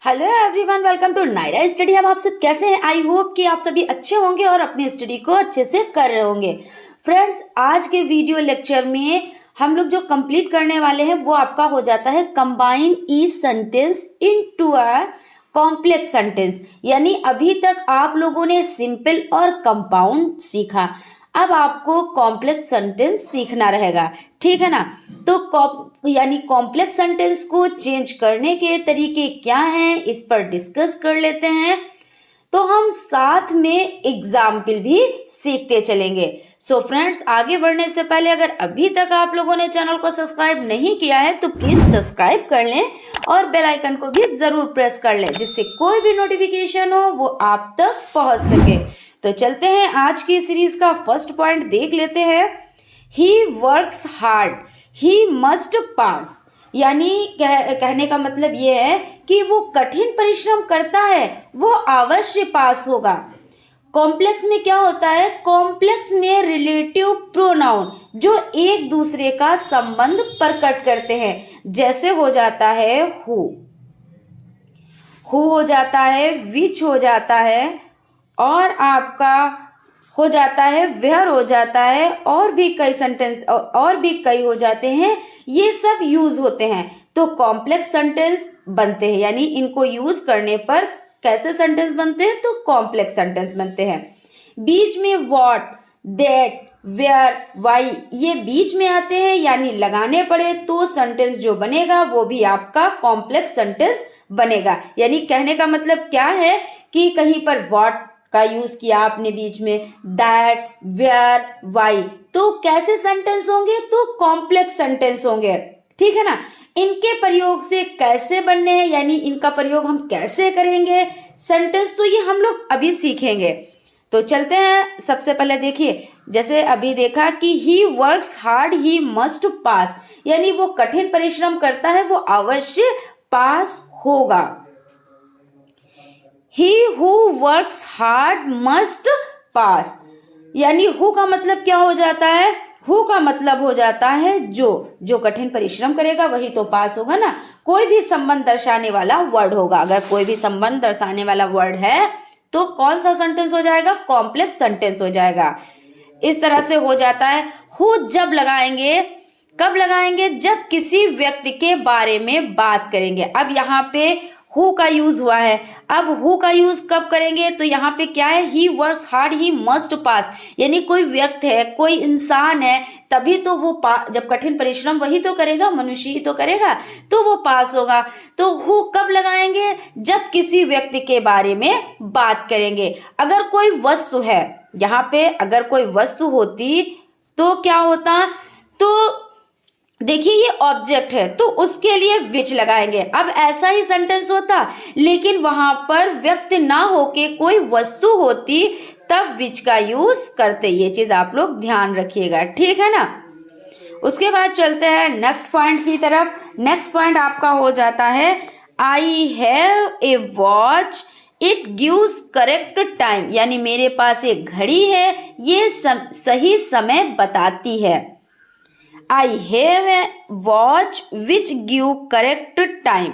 Hello everyone, welcome to Naira study. अब आप सब कैसे हैं? आई होप कि आप सभी अच्छे होंगे और अपनी स्टडी को अच्छे से कर रहे होंगे। फ्रेंड्स, आज के वीडियो लेक्चर में हम लोग जो कंप्लीट करने वाले हैं वो आपका हो जाता है combine each sentence into a complex sentence. यानी अभी तक आप लोगों ने सिंपल और कंपाउंड सीखा, अब आपको कॉम्प्लेक्स सेंटेंस सीखना रहेगा, ठीक है ना। तो यानी कॉम्प्लेक्स सेंटेंस को चेंज करने के तरीके क्या हैं, इस पर डिस्कस कर लेते हैं। तो हम साथ में एग्जाम्पल भी सीखते चलेंगे। सो फ्रेंड्स, आगे बढ़ने से पहले अगर अभी तक आप लोगों ने चैनल को सब्सक्राइब नहीं किया है तो प्लीज सब्सक्राइब कर लें और बेल आइकन को भी जरूर प्रेस कर लें, जिससे कोई भी नोटिफिकेशन हो वो आप तक पहुंच सके। तो चलते हैं, आज की सीरीज का फर्स्ट पॉइंट देख लेते हैं। He works hard, he must pass. यानी कहने का मतलब ये है कि वो कठिन परिश्रम करता है, वो अवश्य पास होगा। कॉम्प्लेक्स में क्या होता है? कॉम्प्लेक्स में रिलेटिव प्रोनाउन जो एक दूसरे का संबंध प्रकट करते हैं, जैसे हो जाता है हु हो जाता है, विच हो जाता है, और आपका हो जाता है वेयर हो जाता है, और भी कई सेंटेंस और भी कई हो जाते हैं। ये सब यूज होते हैं तो कॉम्प्लेक्स सेंटेंस बनते हैं। यानी इनको यूज करने पर कैसे सेंटेंस बनते हैं? तो कॉम्प्लेक्स सेंटेंस बनते हैं। बीच में व्हाट, दैट, वेयर, वाई ये बीच में आते हैं, यानी लगाने पड़े तो सेंटेंस जो बनेगा वो भी आपका कॉम्प्लेक्स सेंटेंस बनेगा। यानी कहने का मतलब क्या है कि कहीं पर व्हाट का यूज किया आपने बीच में, दैट, वेयर, वाई, तो कैसे सेंटेंस होंगे? तो कॉम्प्लेक्स सेंटेंस होंगे, ठीक है ना। इनके प्रयोग से कैसे बनने हैं, यानी इनका प्रयोग हम कैसे करेंगे सेंटेंस, तो ये हम लोग अभी सीखेंगे। तो चलते हैं, सबसे पहले देखिए, जैसे अभी देखा कि he works hard he must pass, यानी वो कठिन परिश्रम करता है, वो अवश्य पास होगा। He who works hard must pass, यानी हु का मतलब क्या हो जाता है? हु का मतलब हो जाता है जो कठिन परिश्रम करेगा वही तो पास होगा ना। कोई भी संबंध दर्शाने वाला वर्ड होगा, अगर कोई भी संबंध दर्शाने वाला वर्ड है तो कौन सा सेंटेंस हो जाएगा? कॉम्प्लेक्स सेंटेंस हो जाएगा। इस तरह से हो जाता है। हु जब लगाएंगे, कब लगाएंगे? जब किसी व्यक्ति के बारे में बात करेंगे। अब यहाँ पे हु का यूज हुआ है, अब हु का यूज कब करेंगे? तो यहाँ पे क्या है? He works hard he must pass, यानी कोई व्यक्ति है, कोई इंसान है, तभी तो वो जब कठिन परिश्रम वही तो करेगा, मनुष्य ही तो करेगा, तो वो पास होगा। तो हु कब लगाएंगे? जब किसी व्यक्ति के बारे में बात करेंगे। अगर कोई वस्तु है, यहाँ पे अगर कोई वस्तु होती तो क्या होता? तो देखिए ये ऑब्जेक्ट है तो उसके लिए विच लगाएंगे। अब ऐसा ही सेंटेंस होता, लेकिन वहां पर व्यक्ति ना होके कोई वस्तु होती तब विच का यूज करते। ये चीज आप लोग ध्यान रखिएगा, ठीक है ना। उसके बाद चलते हैं नेक्स्ट पॉइंट की तरफ। नेक्स्ट पॉइंट आपका हो जाता है I have a watch it gives correct time, यानी मेरे पास एक घड़ी है, ये सही समय बताती है। I have a watch which give correct time,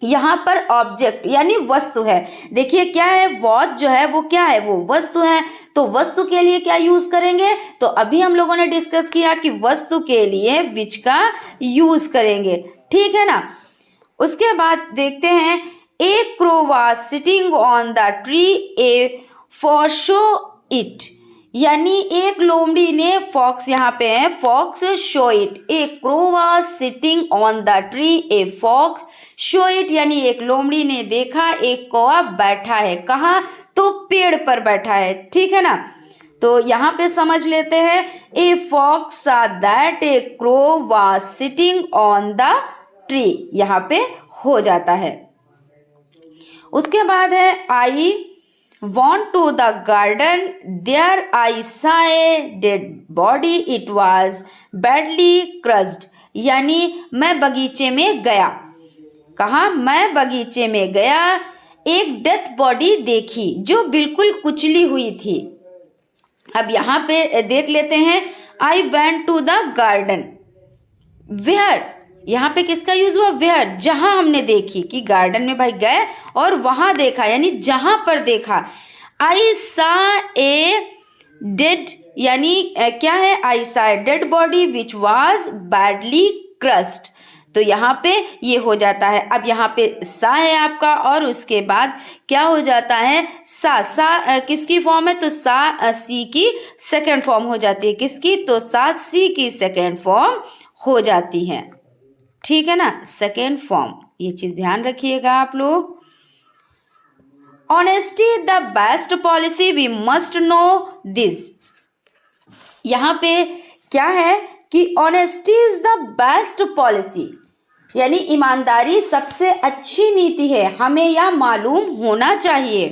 यहाँ पर ऑब्जेक्ट यानी वस्तु है। देखिए क्या है? वॉच जो है वो क्या है? वो वस्तु है। तो वस्तु के लिए क्या यूज करेंगे? तो अभी हम लोगों ने डिस्कस किया कि वस्तु के लिए विच का यूज करेंगे, ठीक है ना। उसके बाद देखते हैं, a crow was sitting on the tree a फॉर शो इट, यानी एक लोमड़ी ने, फॉक्स यहाँ पे है, fox saw it, a crow was sitting on the tree a fox saw it, यानी एक लोमड़ी ने देखा एक कौवा बैठा है। कहाँ? तो पेड़ पर बैठा है, ठीक है ना। तो यहाँ पे समझ लेते हैं, a fox saw that a crow was sitting on the tree, यहाँ पे हो जाता है। उसके बाद है आई went to the garden, there I saw a dead body, it was badly crushed, यानी मैं बगीचे में गया। कहाँ? मैं बगीचे में गया, एक डेथ बॉडी देखी जो बिल्कुल कुचली हुई थी। अब यहाँ पे देख लेते हैं, I went to the garden, where यहाँ पे किसका यूज हुआ? वेयर, जहां हमने देखी, कि गार्डन में भाई गए और वहां देखा, यानी जहां पर देखा। आई सा ए डेड, यानी क्या है? आई सा a dead body which was badly crossed. तो यहाँ पे ये हो जाता है। अब यहाँ पे सा है आपका, और उसके बाद क्या हो जाता है? सा किसकी फॉर्म है? तो सा सी की सेकेंड फॉर्म हो जाती है। किसकी? तो सा सी की सेकेंड फॉर्म हो जाती है। ठीक है ना, सेकेंड फॉर्म, ये चीज ध्यान रखिएगा आप लोग। Honesty the best policy, we must know this. यहाँ पे क्या है कि honesty is the best policy, यानी ईमानदारी सबसे अच्छी नीति है, हमें यह मालूम होना चाहिए।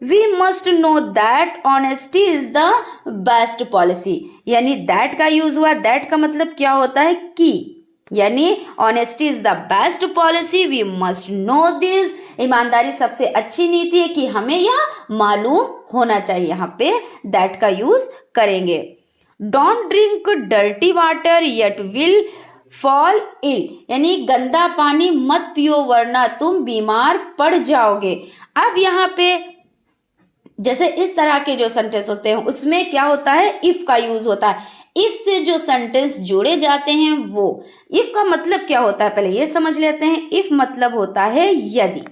We must know that honesty is the best policy, यानी दैट का यूज हुआ। दैट का मतलब क्या होता है? कि, यानी honesty is the best policy, we must know this, ईमानदारी सबसे अच्छी नीति है कि हमें यह मालूम होना चाहिए। यहाँ पे दैट का यूज करेंगे। Don't drink dirty water yet will fall ill, यानी गंदा पानी मत पियो वरना तुम बीमार पड़ जाओगे। अब यहाँ पे जैसे इस तरह के जो सेंटेंस होते हैं उसमें क्या होता है? इफ का यूज होता है। इफ से जो सेंटेंस जोड़े जाते हैं वो, इफ का मतलब क्या होता है पहले ये समझ लेते हैं। इफ मतलब होता है यदि।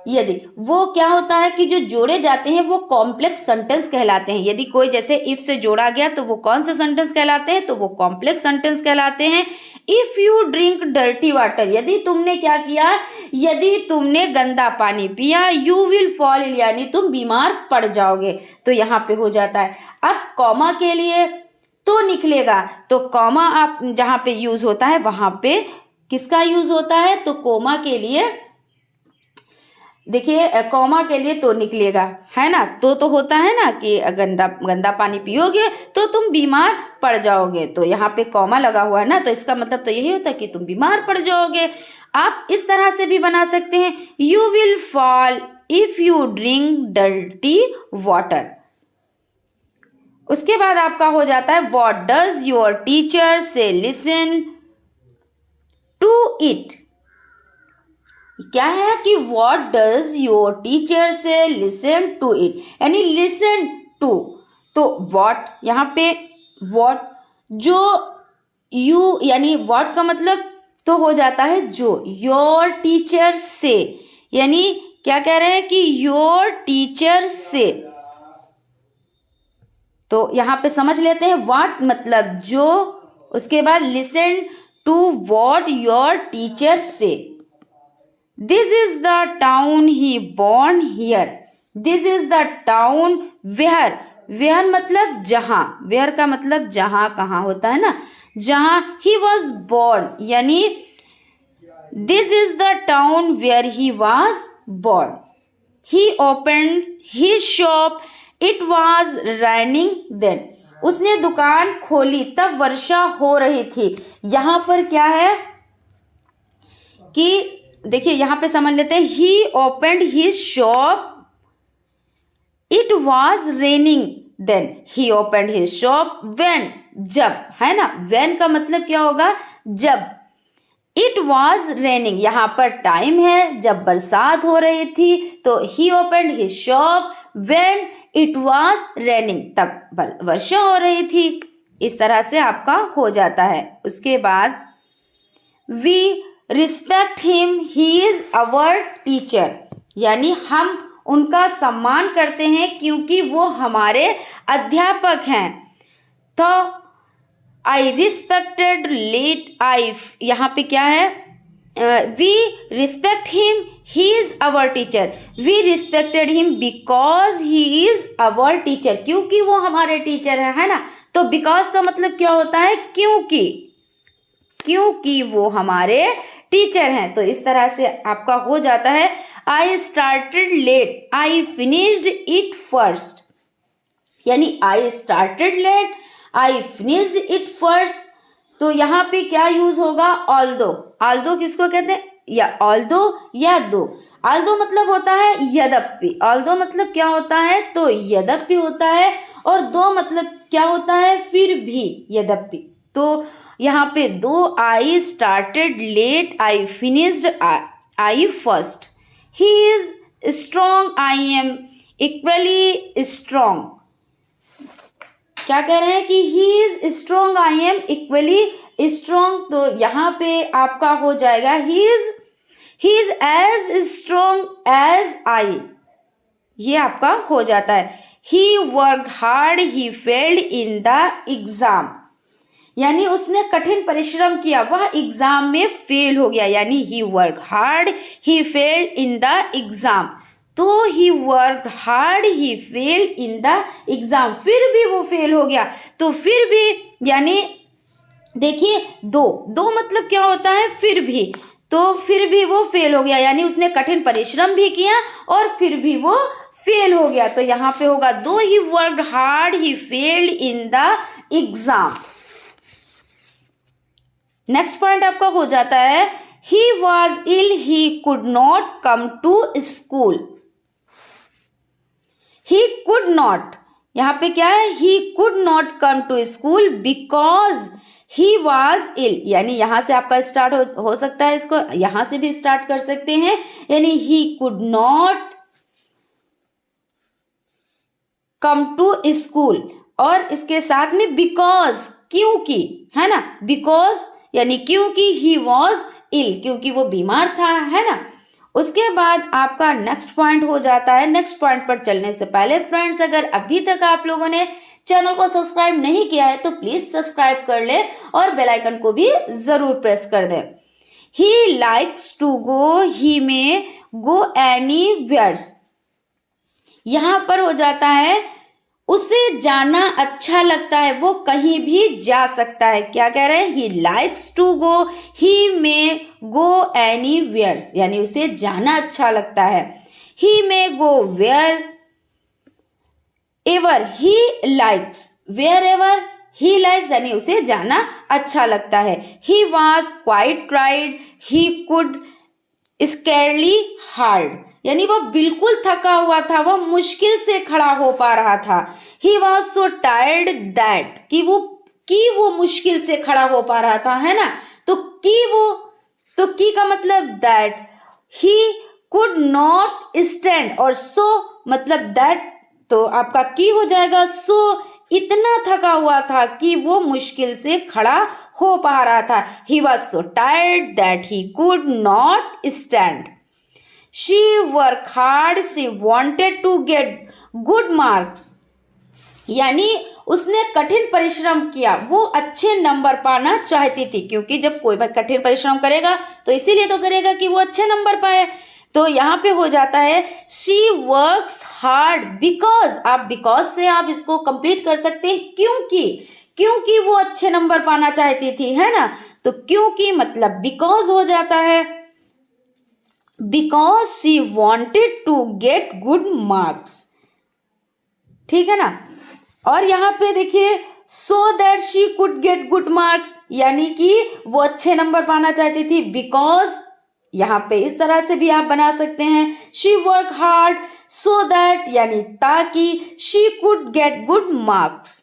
यदि वो क्या होता है कि जो जोड़े जाते हैं वो कॉम्प्लेक्स सेंटेंस कहलाते हैं। यदि कोई जैसे इफ से जोड़ा गया तो वो कौन से सेंटेंस कहलाते हैं? तो वो कॉम्प्लेक्स सेंटेंस कहलाते हैं। If you drink dirty water, यदि तुमने क्या किया? यदि तुमने गंदा पानी पिया, यू विल फॉल इल, यानी तुम बीमार पड़ जाओगे। तो यहाँ पे हो जाता है। अब कॉमा के लिए तो निकलेगा, तो कॉमा आप जहाँ पे यूज होता है वहां पे किसका यूज होता है? तो कोमा के लिए, देखिए कॉमा के लिए तो निकलेगा, है ना। तो होता है ना कि गंदा पानी पियोगे तो तुम बीमार पड़ जाओगे, तो यहाँ पे कॉमा लगा हुआ है ना, तो इसका मतलब तो यही होता है कि तुम बीमार पड़ जाओगे। आप इस तरह से भी बना सकते हैं, you will fall if you drink dirty water. उसके बाद आपका हो जाता है व्हाट डज योर टीचर से, लिसन टू इट। क्या है कि व्हाट डज योर टीचर से, लिसन टू इट, यानी लिसन टू। तो व्हाट, यहाँ पे व्हाट, जो यू, यानी व्हाट का मतलब तो हो जाता है जो। योर टीचर से, यानी क्या कह रहे हैं कि योर टीचर से। तो यहाँ पे समझ लेते हैं व्हाट मतलब जो, उसके बाद listen to what your teacher से। This is the town he born here, this is the town where, where मतलब जहां, वेयर का मतलब जहां, कहाँ होता है ना, जहां ही वॉज बॉर्न, यानी this is the town where he was born. He opened his shop, it was raining then, उसने दुकान खोली तब वर्षा हो रही थी। यहाँ पर क्या है कि देखिए यहाँ पे समझ लेते हैं, he opened his shop, it was raining then, he opened his shop when, जब, है ना। व्हेन का मतलब क्या होगा? जब। इट वॉज रेनिंग, यहाँ पर टाइम है जब बरसात हो रही थी, तो he opened his shop when it was raining, तब वर्षा हो रही थी। इस तरह से आपका हो जाता है। उसके बाद we respect him, he is our teacher, यानी हम उनका सम्मान करते हैं क्योंकि वो हमारे अध्यापक हैं। तो आई रिस्पेक्टेड लेट, आई, यहाँ पे क्या है? We respect him, he is our teacher, we respected him because he is our teacher, क्योंकि वो हमारे टीचर है ना। तो बिकॉज का मतलब क्या होता है? क्योंकि, क्योंकि वो हमारे टीचर हैं। तो इस तरह से आपका हो जाता है I started late, I finished it first, यानी I started late, I finished it first. तो यहाँ पे क्या यूज होगा? ऑल्दो, ऑल्दो किसको कहते हैं? या ऑल्दो या दो। ऑल्दो मतलब होता है यद्यपि, ऑल्दो मतलब क्या होता है? तो यद्यपि होता है, और दो मतलब क्या होता है? फिर भी, यद्यपि। तो यहाँ पे दो I started late I finished I first, he is strong I am equally strong. क्या कह रहे हैं कि he is strong I am equally strong, तो यहाँ पे आपका हो जाएगा he is as strong as I, ये आपका हो जाता है। He work hard he failed in the exam, यानी उसने कठिन परिश्रम किया, वह एग्जाम में फेल हो गया, यानी he work hard he failed in the exam. तो he work hard he fail in the exam, फिर भी वो फेल हो गया, तो फिर भी यानी देखिए दो मतलब क्या होता है फिर भी, तो फिर भी वो फेल हो गया, यानी उसने कठिन परिश्रम भी किया और फिर भी वो फेल हो गया, तो यहाँ पे होगा though he work hard he failed in the exam. Next point आपका हो जाता है he was ill he could not come to school. He could not, यहाँ पे क्या है, he could not come to school because he was ill, यानी यहां से आपका स्टार्ट हो सकता है, इसको यहां से भी स्टार्ट कर सकते हैं, यानी he could not come to school, और इसके साथ में बिकॉज, क्योंकि, है ना, बिकॉज यानी क्योंकि ही वॉज इल, क्योंकि वो बीमार था, है ना। उसके बाद आपका नेक्स्ट पॉइंट हो जाता है। नेक्स्ट पॉइंट पर चलने से पहले फ्रेंड्स, अगर अभी तक आप लोगों ने चैनल को सब्सक्राइब नहीं किया है तो प्लीज सब्सक्राइब कर ले और बेल आइकन को भी जरूर प्रेस कर दें। He likes to go, he may गो एनीवेयर्स, यहां पर हो जाता है उसे जाना अच्छा लगता है, वो कहीं भी जा सकता है। क्या कह रहे हैं, he likes to go, he may गो एनीवेयर्स, यानी उसे जाना अच्छा लगता है। He may go wherever he likes, wherever he likes, यानी उसे जाना अच्छा लगता है। He was quite tired he could scarcely hard, यानी वह बिल्कुल थका हुआ था, वह मुश्किल से खड़ा हो पा रहा था। He was so tired that, कि वो मुश्किल से खड़ा हो पा रहा था, है ना, तो की का मतलब that, he could not stand, और सो मतलब दैट, तो आपका की हो जाएगा सो, इतना थका हुआ था कि वो मुश्किल से खड़ा हो पा रहा था। He was so tired that he could not stand. She work hard she wanted to get good marks, यानी उसने कठिन परिश्रम किया, वो अच्छे नंबर पाना चाहती थी, क्योंकि जब कोई भाई कठिन परिश्रम करेगा तो इसीलिए तो करेगा कि वो अच्छे नंबर पाए। तो यहाँ पे हो जाता है शी वर्क्स हार्ड बिकॉज, आप बिकॉज से आप इसको कंप्लीट कर सकते हैं, क्योंकि वो अच्छे नंबर पाना चाहती थी, है ना, तो क्योंकि मतलब बिकॉज हो जाता है, because she wanted to get good marks, ठीक है ना। और यहाँ पे देखिए so that she could get good marks, यानी कि वो अच्छे नंबर पाना चाहती थी, बिकॉज यहाँ पे इस तरह से भी आप बना सकते हैं, she work hard so that, यानी ताकि she could get good marks.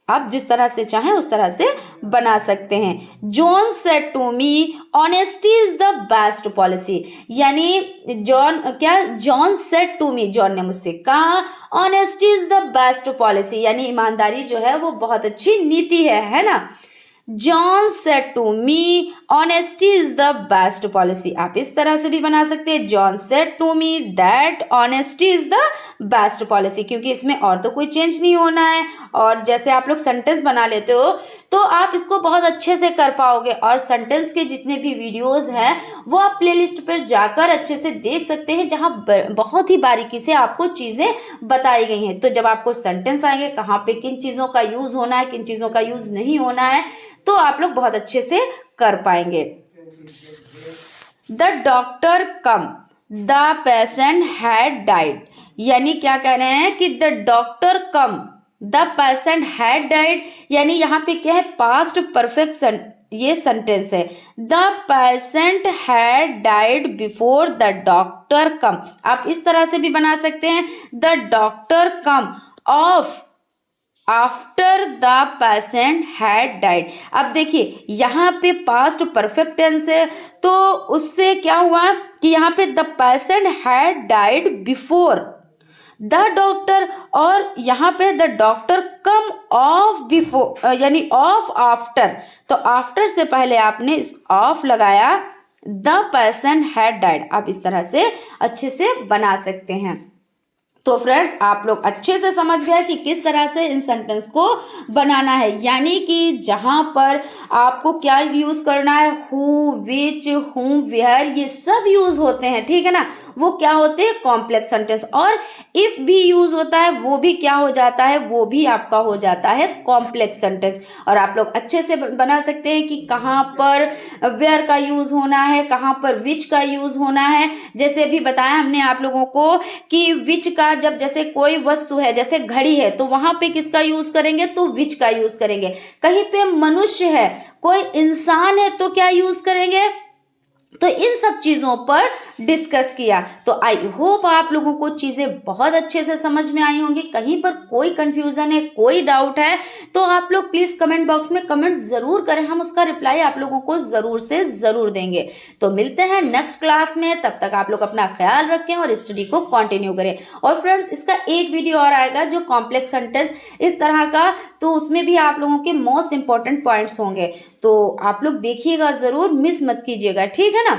आप जिस तरह से चाहें उस तरह से बना सकते हैं। John said to me honesty is the best policy, यानी John said to me, John ने मुझसे कहा honesty is the best policy, यानी ईमानदारी जो है वो बहुत अच्छी नीति है ना। John said to me honesty is the best policy, आप इस तरह से भी बना सकते हैं, John said to me that honesty is the best policy, क्योंकि इसमें और तो कोई चेंज नहीं होना है। और जैसे आप लोग सेंटेंस बना लेते हो तो आप इसको बहुत अच्छे से कर पाओगे, और सेंटेंस के जितने भी वीडियोस हैं वो आप प्लेलिस्ट पर जाकर अच्छे से देख सकते हैं, जहां बहुत ही बारीकी से आपको चीज़ें बताई गई हैं। तो जब आपको सेंटेंस आएंगे कहाँ पे किन चीज़ों का यूज़ होना है, किन चीज़ों का यूज़ नहीं होना है, तो आप लोग बहुत अच्छे से कर पाएंगे। The doctor come the patient had died, यानी क्या कह रहे हैं कि the doctor come the patient had died, यानी यहाँ पे क्या है, पास्ट परफेक्ट ये सेंटेंस है। The patient had died before the doctor come, आप इस तरह से भी बना सकते हैं, the doctor come off after the patient had died. अब देखिए यहाँ पे पास्ट परफेक्ट टेंस है, तो उससे क्या हुआ कि यहाँ पे the patient had died before the doctor, और यहाँ पे the doctor come of before यानी ऑफ आफ्टर, तो आफ्टर से पहले आपने इस ऑफ लगाया, द पेशेंट हैड डाइड। आप इस तरह से अच्छे से बना सकते हैं। तो फ्रेंड्स आप लोग अच्छे से समझ गए कि किस तरह से इन सेंटेंस को बनाना है, यानी कि जहां पर आपको क्या यूज करना है, हु, विच, हुम, वेयर, ये सब यूज होते हैं, ठीक है ना, वो क्या होते हैं कॉम्प्लेक्स सेंटेंस। और इफ भी यूज होता है वो भी क्या हो जाता है, वो भी आपका हो जाता है कॉम्प्लेक्स सेंटेंस। और आप लोग अच्छे से बना सकते हैं कि कहाँ पर वेयर का यूज होना है, कहाँ पर विच का यूज होना है। जैसे अभी बताया हमने आप लोगों को कि विच का, जब जैसे कोई वस्तु है जैसे घड़ी है तो वहां पे किसका यूज करेंगे, तो विच का यूज करेंगे। कहीं पे मनुष्य है, कोई इंसान है, तो क्या यूज करेंगे, तो इन सब चीजों पर डिस्कस किया। तो आई होप आप लोगों को चीजें बहुत अच्छे से समझ में आई होंगी। कहीं पर कोई कंफ्यूजन है, कोई डाउट है, तो आप लोग प्लीज कमेंट बॉक्स में कमेंट जरूर करें, हम उसका रिप्लाई आप लोगों को जरूर से जरूर देंगे। तो मिलते हैं नेक्स्ट क्लास में, तब तक आप लोग अपना ख्याल रखें और स्टडी को कंटिन्यू करें। और फ्रेंड्स इसका एक वीडियो और आएगा जो कॉम्प्लेक्स सेंटेंस इस तरह का, तो उसमें भी आप लोगों के मोस्ट इंपॉर्टेंट पॉइंट्स होंगे, तो आप लोग देखिएगा जरूर, मिस मत कीजिएगा, ठीक है ना।